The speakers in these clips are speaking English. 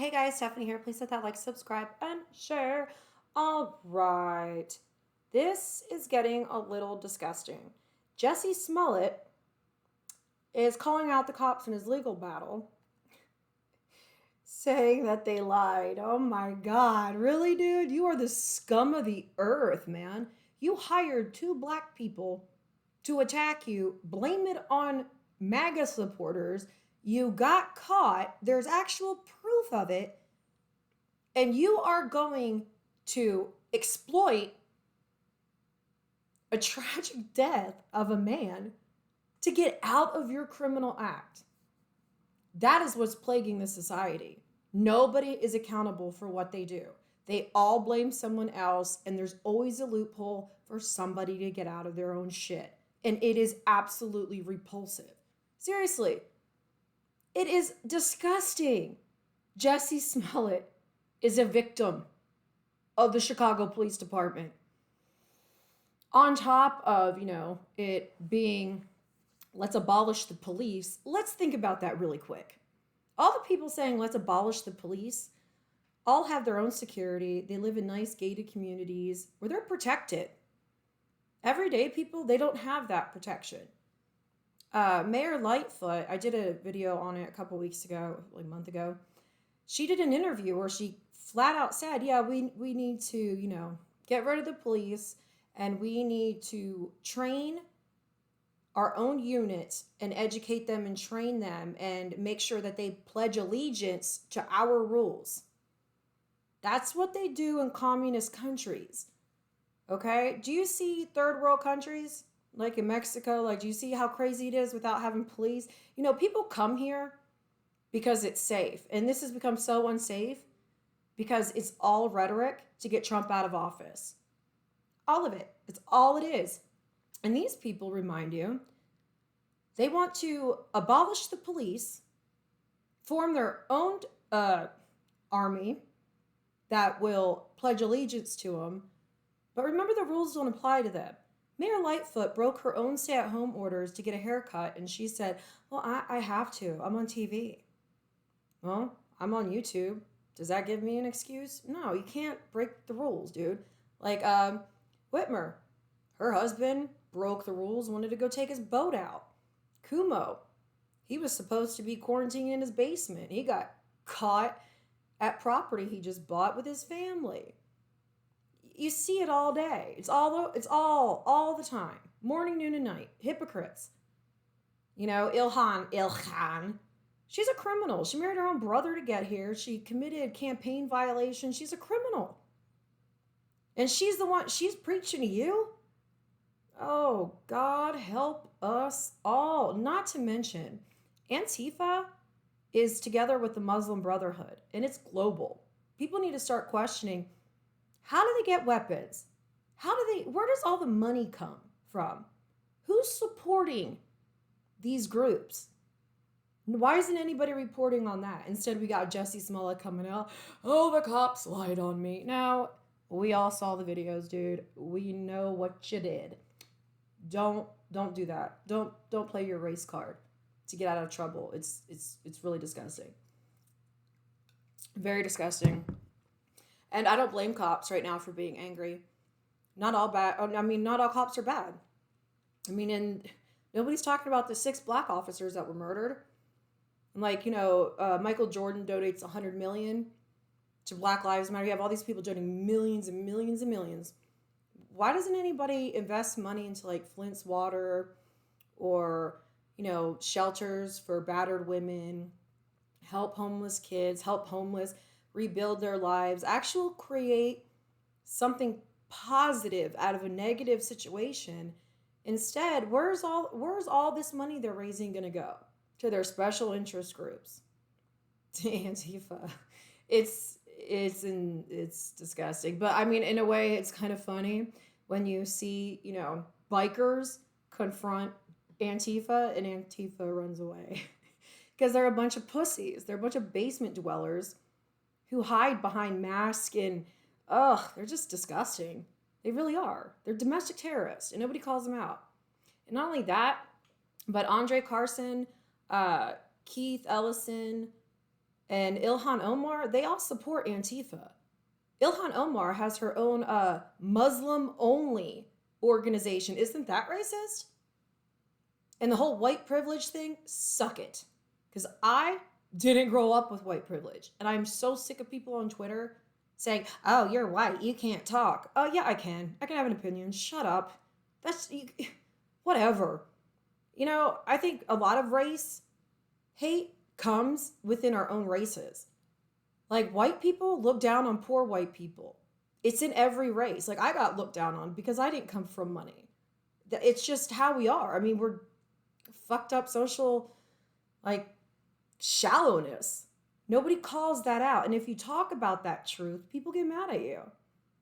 Hey guys, Stephanie here. Please hit that like, subscribe, and share. All right. This is getting a little disgusting. Jesse Smollett is calling out the cops in his legal battle, saying that they lied. Oh my God. Really, dude? You are the scum of the earth, man. You hired two black people to attack you, blame it on MAGA supporters. You got caught. There's actual proof of it. And you are going to exploit a tragic death of a man to get out of your criminal act. That is what's plaguing the society. Nobody is accountable for what they do. They all blame someone else, and there's always a loophole for somebody to get out of their own shit. And it is absolutely repulsive. Seriously, it is disgusting. Jesse Smollett is a victim of the Chicago Police Department. On top of, it being, let's abolish the police, let's think about that really quick. All the people saying, let's abolish the police, all have their own security. They live in nice gated communities where they're protected. Everyday people, they don't have that protection. Mayor Lightfoot, I did a video on it a couple weeks ago, like a month ago. She did an interview where she flat out said, yeah, we need to, get rid of the police, and we need to train our own units and educate them and train them and make sure that they pledge allegiance to our rules. That's what they do in communist countries. Okay? Do you see third world countries like in Mexico? Like, do you see how crazy it is without having police? People come here because it's safe. And this has become so unsafe because it's all rhetoric to get Trump out of office. All of it. It's all it is. And these people remind you, they want to abolish the police, form their own army that will pledge allegiance to them. But remember, the rules don't apply to them. Mayor Lightfoot broke her own stay-at-home orders to get a haircut, and she said, well, I have to. I'm on TV. Well, I'm on YouTube. Does that give me an excuse? No, you can't break the rules, dude. Like, Whitmer, her husband broke the rules, wanted to go take his boat out. Kumo, he was supposed to be quarantining in his basement. He got caught at property he just bought with his family. You see it all day. It's all the time. Morning, noon, and night. Hypocrites. Ilhan. She's a criminal. She married her own brother to get here. She committed campaign violation. She's a criminal. And she's the one, she's preaching to you? Oh, God help us all. Not to mention, Antifa is together with the Muslim Brotherhood, and it's global. People need to start questioning, how do they get weapons? Where does all the money come from? Who's supporting these groups? Why isn't anybody reporting on that? Instead, we got Jesse Smollett coming out. Oh, the cops lied on me. Now, we all saw the videos, dude. We know what you did. Don't do that. Don't play your race card to get out of trouble. It's really disgusting. Very disgusting. And I don't blame cops right now for being angry. Not all cops are bad. And nobody's talking about the 6 black officers that were murdered. And Michael Jordan donates $100 million to Black Lives Matter. You have all these people donating millions and millions and millions. Why doesn't anybody invest money into Flint's water or, shelters for battered women, help homeless kids, help homeless rebuild their lives, create something positive out of a negative situation? Instead, where's all this money they're raising going to go? To their special interest groups, to Antifa. It's disgusting. But in a way, it's kind of funny when you see, bikers confront Antifa and Antifa runs away. Because they're a bunch of pussies. They're a bunch of basement dwellers who hide behind masks and, they're just disgusting. They really are. They're domestic terrorists and nobody calls them out. And not only that, but Andre Carson, Keith Ellison, and Ilhan Omar, they all support Antifa. Ilhan Omar has her own Muslim only organization. Isn't that racist? And the whole white privilege thing, suck it. Because I didn't grow up with white privilege. And I'm so sick of people on Twitter saying, oh, you're white, you can't talk. Oh, yeah, I can. I can have an opinion. Shut up. Whatever. You know, I think a lot of race hate comes within our own races. Like, white people look down on poor white people. It's in every race. Like, I got looked down on because I didn't come from money. It's just how we are. I mean, we're fucked up social, like, shallowness. Nobody calls that out. And if you talk about that truth, people get mad at you.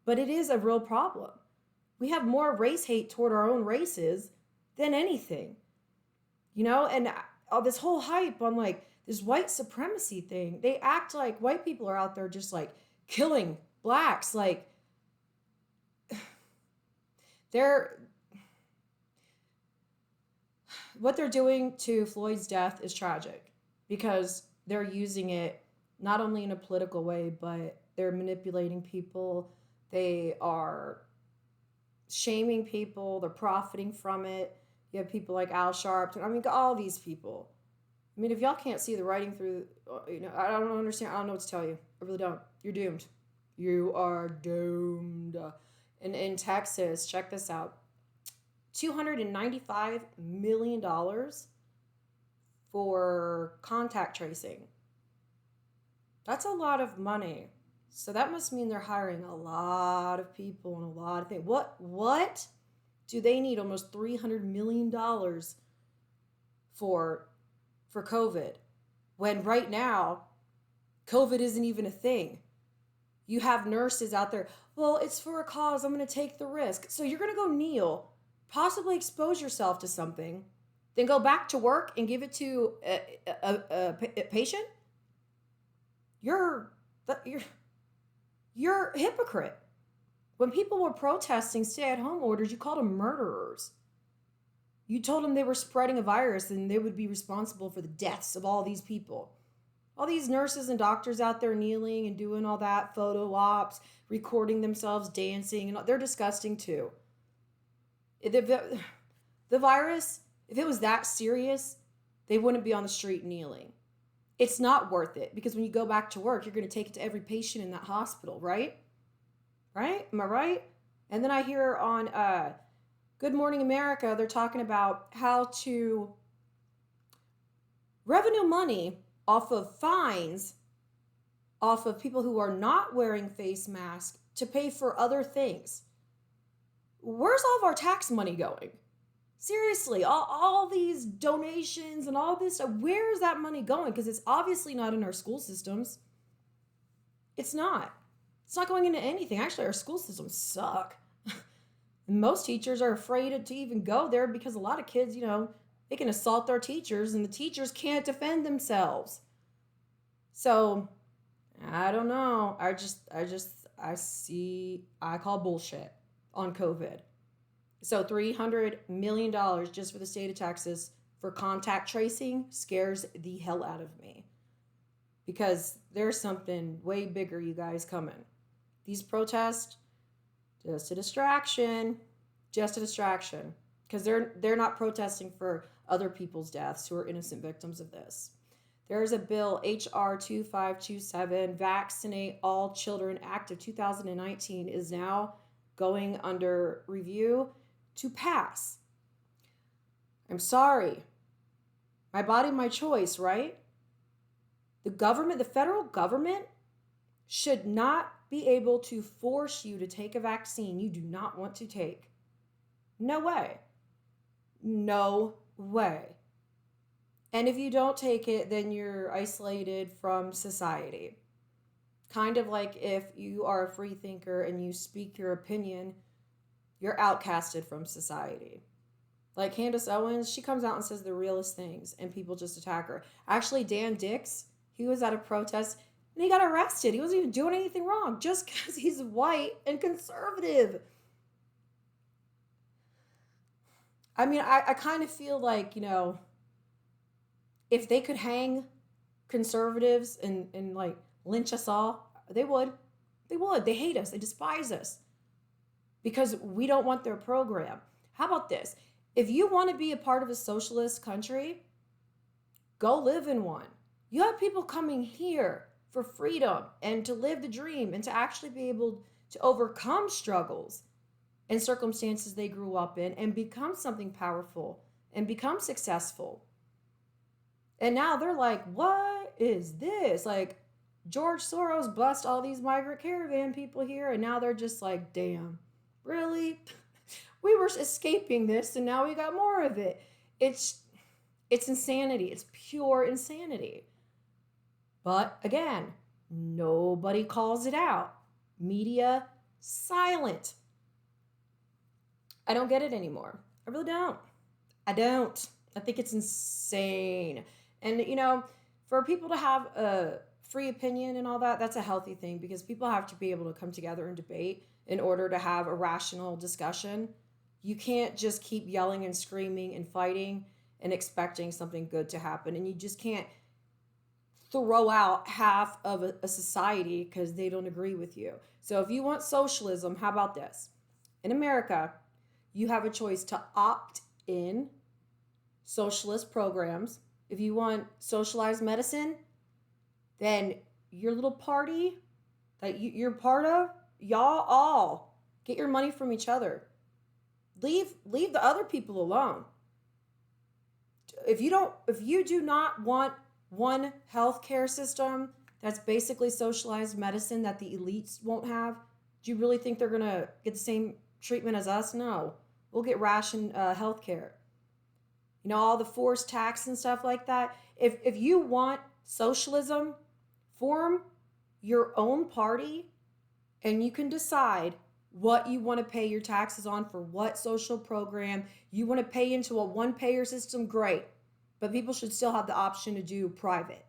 But it is a real problem. We have more race hate toward our own races than anything. You know, and all this whole hype on like this white supremacy thing, they act like white people are out there just like killing blacks. Like what they're doing to Floyd's death is tragic because they're using it not only in a political way, but they're manipulating people. They are shaming people. They're profiting from it. You have people like Al Sharpton. I mean, all these people. I mean, if y'all can't see the writing through, you know, I don't understand. I don't know what to tell you. I really don't. You're doomed. You are doomed. And in Texas, check this out. $295 million for contact tracing. That's a lot of money. So that must mean they're hiring a lot of people and a lot of things. What do they need almost $300 million for COVID? When right now, COVID isn't even a thing. You have nurses out there. Well, it's for a cause. I'm going to take the risk. So you're going to go kneel, possibly expose yourself to something, then go back to work and give it to a patient? You're a hypocrite. When people were protesting stay-at-home orders, you called them murderers. You told them they were spreading a virus and they would be responsible for the deaths of all these people. All these nurses and doctors out there kneeling and doing all that, photo ops, recording themselves dancing, and they're disgusting too. The virus, if it was that serious, they wouldn't be on the street kneeling. It's not worth it because when you go back to work, you're going to take it to every patient in that hospital, right? Right? Am I right? And then I hear on Good Morning America, they're talking about how to revenue money off of fines, off of people who are not wearing face masks to pay for other things. Where's all of our tax money going? Seriously, all these donations and all this stuff, where's that money going? Because it's obviously not in our school systems. It's not. It's not going into anything. Actually, our school systems suck. And most teachers are afraid to even go there because a lot of kids, you know, they can assault their teachers and the teachers can't defend themselves. So, I don't know. I call bullshit on COVID. So $300 million just for the state of Texas for contact tracing scares the hell out of me. Because there's something way bigger, you guys, coming. These protests, just a distraction. Because they're not protesting for other people's deaths who are innocent victims of this. There's a bill, HR 2527, Vaccinate All Children Act of 2019 is now going under review to pass. I'm sorry. My body, my choice, right? The federal government should not be able to force you to take a vaccine you do not want to take. No way. No way. And if you don't take it, then you're isolated from society. Kind of like if you are a free thinker and you speak your opinion, you're outcasted from society. Like Candace Owens, she comes out and says the realest things and people just attack her. Actually, Dan Dix, he was at a protest and he got arrested. He wasn't even doing anything wrong just because he's white and conservative. I mean, I kind of feel like, you know, if they could hang conservatives and like lynch us all, they would. They would. They hate us. They despise us because we don't want their program. How about this? If you want to be a part of a socialist country, go live in one. You have people coming here for freedom and to live the dream and to actually be able to overcome struggles and circumstances they grew up in and become something powerful and become successful. And now they're like, what is this? Like, George Soros bust all these migrant caravan people here, and now they're just like, damn, really? We were escaping this, and now we got more of it. It's insanity. It's pure insanity. But again, nobody calls it out. Media, silent. I don't get it anymore. I really don't. I don't. I think it's insane. And, you know, for people to have a free opinion and all that, that's a healthy thing because people have to be able to come together and debate in order to have a rational discussion. You can't just keep yelling and screaming and fighting and expecting something good to happen. And you just can't throw out half of a society because they don't agree with you. So if you want socialism, how about this? In America, you have a choice to opt in socialist programs. If you want socialized medicine, then your little party that you're part of, y'all all get your money from each other. Leave the other people alone. If you do not want one healthcare system that's basically socialized medicine that the elites won't have, do you really think they're gonna get the same treatment as us? No. We'll get ration healthcare. You know, all the forced tax and stuff like that. If you want socialism, form your own party and you can decide what you want to pay your taxes on for what social program. You want to pay into a one-payer system, great. But people should still have the option to do private.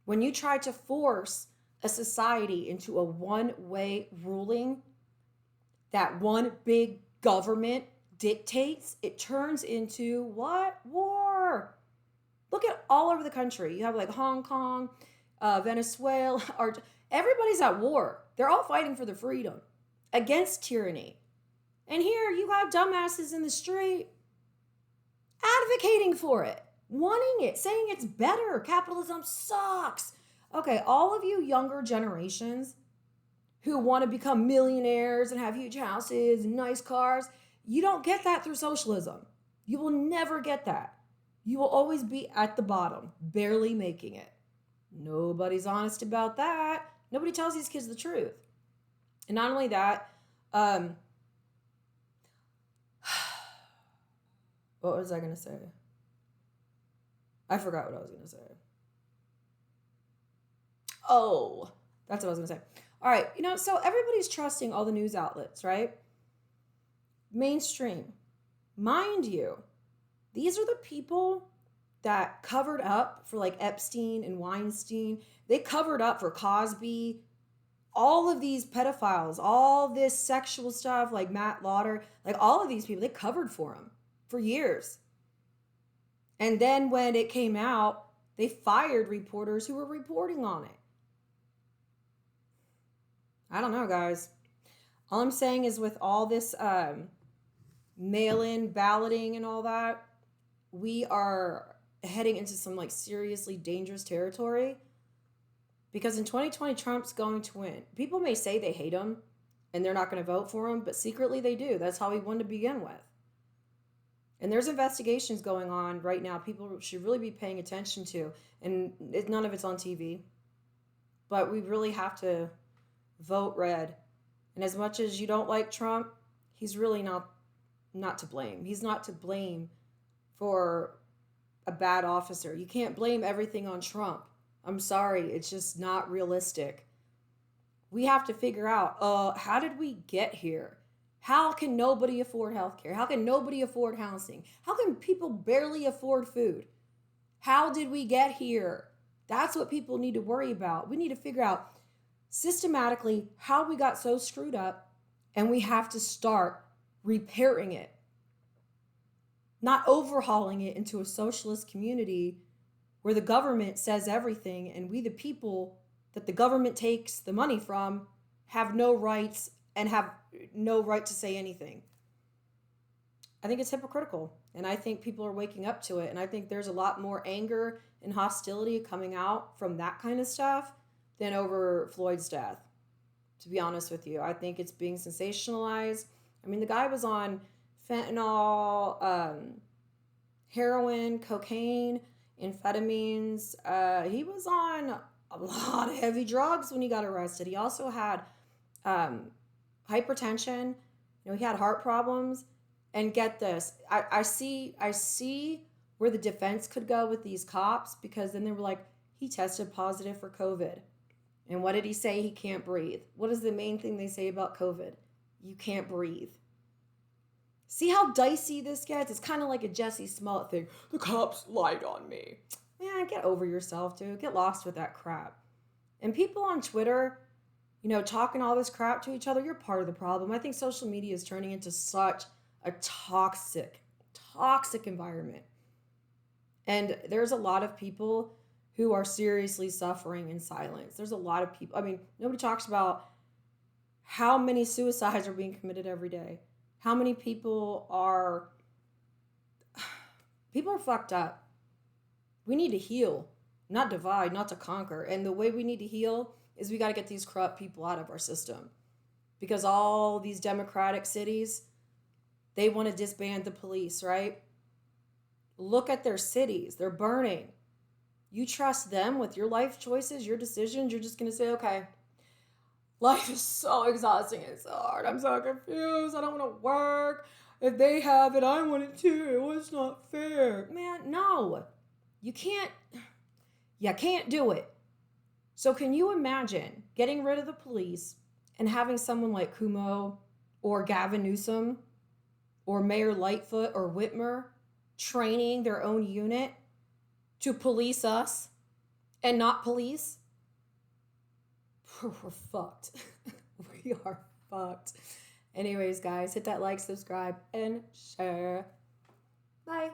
When you try to force a society into a one-way ruling that one big government dictates, it turns into what? War. Look at all over the country. You have like Hong Kong, Venezuela, everybody's at war. They're all fighting for their freedom against tyranny. And here you have dumbasses in the street advocating for it, wanting it, saying it's better. Capitalism sucks. Okay, all of you younger generations who want to become millionaires and have huge houses and nice cars, you don't get that through socialism. You will never get that. You will always be at the bottom, barely making it. Nobody's honest about that. Nobody tells these kids the truth. And not only that, what was I going to say? I forgot what I was going to say. Oh, that's what I was going to say. All right, you know, so everybody's trusting all the news outlets, right? Mainstream. Mind you, these are the people that covered up for like Epstein and Weinstein. They covered up for Cosby, all of these pedophiles, all this sexual stuff like Matt Lauder, like all of these people, they covered for them for years. And then when it came out, they fired reporters who were reporting on it. I don't know, guys. All I'm saying is with all this mail-in balloting and all that, we are heading into some like seriously dangerous territory because in 2020, Trump's going to win. People may say they hate him and they're not going to vote for him, but secretly they do. That's how he won to begin with. And there's investigations going on right now people should really be paying attention to, and none of it's on TV. But we really have to vote red. And as much as you don't like Trump, he's really not to blame. He's not to blame for a bad officer. You can't blame everything on Trump. I'm sorry, it's just not realistic. We have to figure out, how did we get here? How can nobody afford healthcare? How can nobody afford housing? How can people barely afford food? How did we get here? That's what people need to worry about. We need to figure out systematically how we got so screwed up, and we have to start repairing it. Not overhauling it into a socialist community where the government says everything and we, the people that the government takes the money from, have no rights and have no right to say anything. I think it's hypocritical, and I think people are waking up to it, and I think there's a lot more anger and hostility coming out from that kind of stuff than over Floyd's death, to be honest with you. I think it's being sensationalized. I mean, the guy was on fentanyl, heroin, cocaine, amphetamines. He was on a lot of heavy drugs when he got arrested. He also had hypertension. He had heart problems. And get this, I see where the defense could go with these cops, because then they were like, he tested positive for COVID. And what did he say? He can't breathe. What is the main thing they say about COVID? You can't breathe. See how dicey this gets? It's kind of like a Jesse Smollett thing. The cops lied on me. Man, get over yourself, dude. Get lost with that crap. And people on Twitter, talking all this crap to each other, you're part of the problem. I think social media is turning into such a toxic environment. And there's a lot of people who are seriously suffering in silence. There's a lot of people. I mean, nobody talks about how many suicides are being committed every day. How many people are fucked up. We need to heal, not divide, not to conquer. And the way we need to heal is we got to get these corrupt people out of our system. Because all these democratic cities, they want to disband the police, right? Look at their cities. They're burning. You trust them with your life choices, your decisions. You're just going to say, okay, life is so exhausting and so hard. I'm so confused. I don't want to work. If they have it, I want it too. It's not fair. Man, no. You can't do it. So can you imagine getting rid of the police and having someone like Cuomo or Gavin Newsom or Mayor Lightfoot or Whitmer training their own unit to police us and not police? We're fucked. We are fucked. Anyways, guys, hit that like, subscribe, and share. Bye.